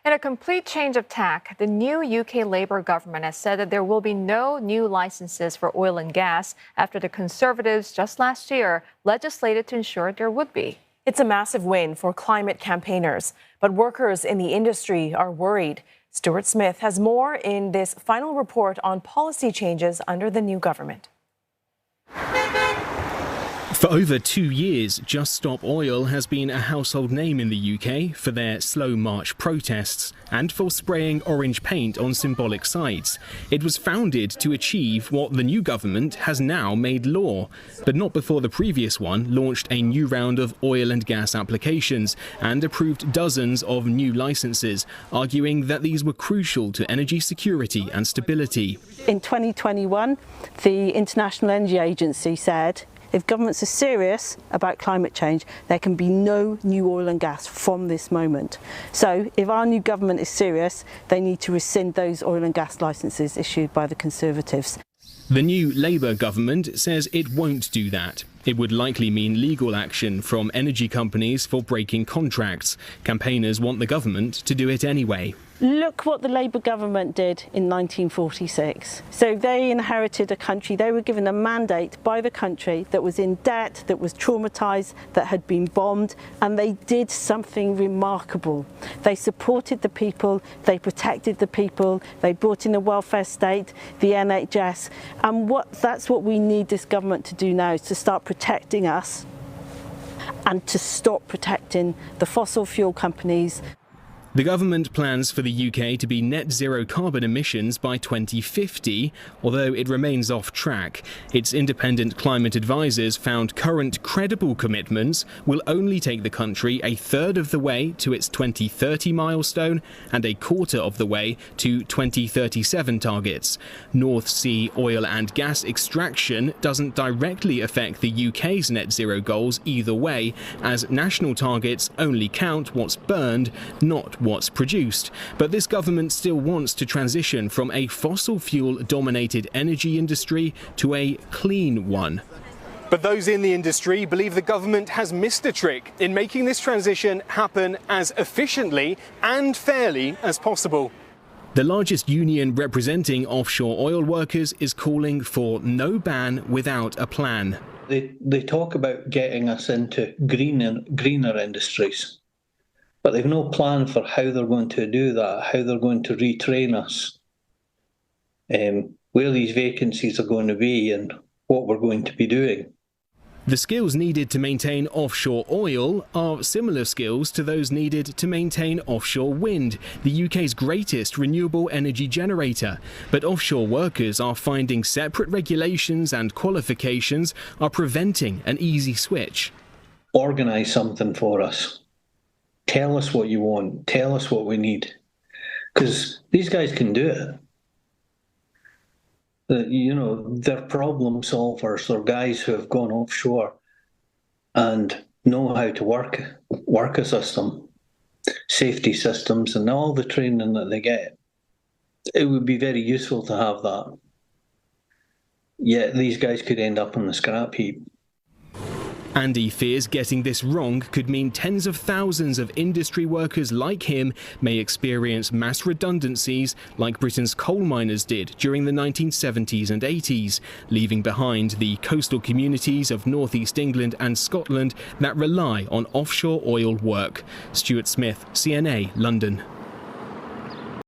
In a complete change of tack, the new UK Labour government has said that there will be no new licenses for oil and gas after the Conservatives just last year legislated to ensure there would be. It's a massive win for climate campaigners, but workers in the industry are worried. Stuart Smith has more in this final report on policy changes under the new government. For over 2 years, Just Stop Oil has been a household name in the UK for their slow march protests and for spraying orange paint on symbolic sites. It was founded to achieve what the new government has now made law, but not before the previous one launched a new round of oil and gas applications and approved dozens of new licenses, arguing that these were crucial to energy security and stability. In 2021, the International Energy Agency said if governments are serious about climate change, there can be no new oil and gas from this moment. So if our new government is serious, they need to rescind those oil and gas licenses issued by the Conservatives. The new Labour government says it won't do that. It would likely mean legal action from energy companies for breaking contracts. Campaigners want the government to do it anyway. Look what the Labour government did in 1946. So they inherited a country, they were given a mandate by the country that was in debt, that was traumatised, that had been bombed, and they did something remarkable. They supported the people, they protected the people, they brought in a welfare state, the NHS, and that's what we need this government to do now, is to start protecting us and to stop protecting the fossil fuel companies. The government plans for the UK to be net zero carbon emissions by 2050, although it remains off track. Its independent climate advisors found current credible commitments will only take the country a third of the way to its 2030 milestone and a quarter of the way to 2037 targets. North Sea oil and gas extraction doesn't directly affect the UK's net zero goals either way, as national targets only count what's burned, not what's produced. But this government still wants to transition from a fossil fuel dominated energy industry to a clean one. But those in the industry believe the government has missed a trick in making this transition happen as efficiently and fairly as possible. The largest union representing offshore oil workers is calling for no ban without a plan. They talk about getting us into greener industries. But they've no plan for how they're going to do that, how they're going to retrain us, where these vacancies are going to be and what we're going to be doing. The skills needed to maintain offshore oil are similar skills to those needed to maintain offshore wind, the UK's greatest renewable energy generator. But offshore workers are finding separate regulations and qualifications are preventing an easy switch. Organise something for us. Tell us what you want. Tell us what we need. Because these guys can do it. They're problem solvers. They're guys who have gone offshore and know how to work a system, safety systems, and all the training that they get. It would be very useful to have that. Yet these guys could end up on the scrap heap. Andy fears getting this wrong could mean tens of thousands of industry workers like him may experience mass redundancies like Britain's coal miners did during the 1970s and 80s, leaving behind the coastal communities of North East England and Scotland that rely on offshore oil work. Stuart Smith, CNA, London.